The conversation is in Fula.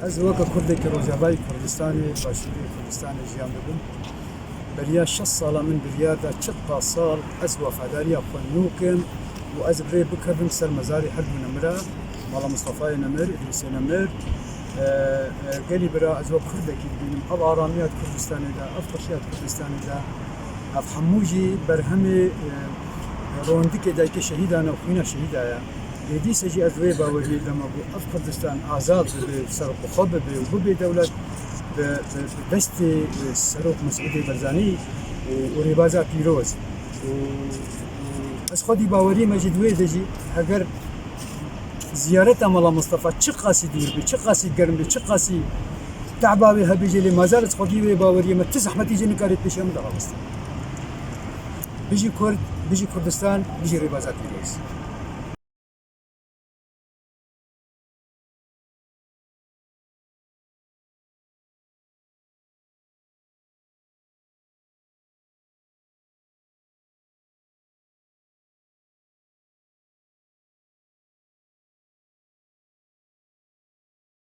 از وەکە کوردێکی ڕۆژاوای کوردستانی باشووری کوردستانی ژیان دەبم بەریا 6 ساڵە من بریادا چ ساڵ ئەس وەفاداریە خوێندنووکم و ئەس برێ بکردم سەر مەزاری هەردوو نەمرە ماڵە مستەفای نەمر ئیدریسی نەمر گەلی برا ئەس وە کوردێکی ببینم ئەو ئارامیات کوردستانیدا ئەو خۆشیات کوردستانیدا ئەف هەمووژی بەرهەمێ ڕۆندکێ دایکە شەهیدانە و خوینە شەهیدایە دیسەجی ئەس وێ باوەری دەمە بوو ئەف کوردستان ئازاد ببێ سەرخۆ ببێ و ببێ دەولەت دەستی سەرۆک مەسعودی بەرزانی و ڕێبازا پیرۆز ئەس خۆدی باوەری مەجید وێ دەژی ئەگەر زیارەتە مەڵە مستەفا چ قاسی دوور بێ چ قاسی گەرم بێ چ قاسی تعباوێ هەبێژێ لێ مازارت خۆدی وێ باوەریەمە ت زەحمەتی جێ نکارێت پێشێ من دەڕاوەستە بژی کورد بژی کوردستان بژی ڕێبازا پیرۆز